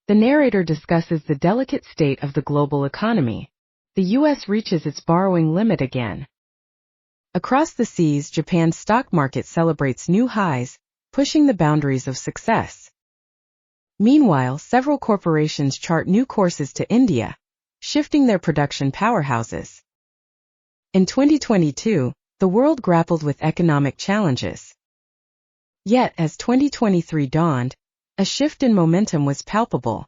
The narrator discusses the delicate state of the global economy. The U.S. reaches its borrowing limit again. Across the seas, Japan's stock market celebrates new highs, pushing the boundaries of success. Meanwhile, several corporations chart new courses to India, shifting their production powerhouses. In 2022, the world grappled with economic challenges. Yet, as 2023 dawned, a shift in momentum was palpable.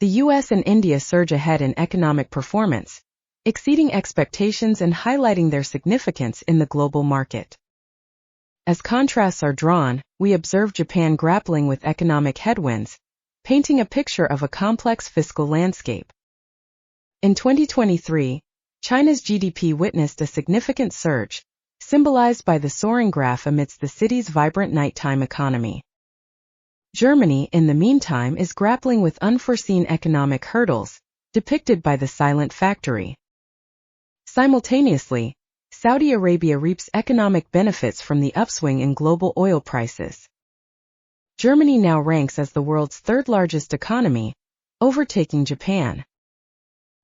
The US and India surge ahead in economic performance, exceeding expectations and highlighting their significance in the global market. As contrasts are drawn, we observe Japan grappling with economic headwinds, painting a picture of a complex fiscal landscape. In 2023, China's GDP witnessed a significant surge, symbolized by the soaring graph amidst the city's vibrant nighttime economy. Germany, in the meantime, is grappling with unforeseen economic hurdles, depicted by the silent factory. Simultaneously, Saudi Arabia reaps economic benefits from the upswing in global oil prices. Germany now ranks as the world's third-largest economy, overtaking Japan.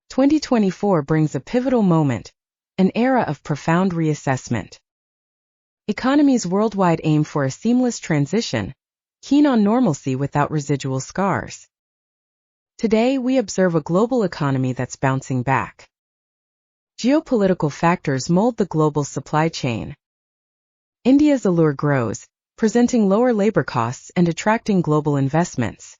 2024 brings a pivotal moment, an era of profound reassessment. Economies worldwide aim for a seamless transition, keen on normalcy without residual scars. Today, we observe a global economy that's bouncing back. Geopolitical factors mold the global supply chain. India's allure grows, presenting lower labor costs and attracting global investments.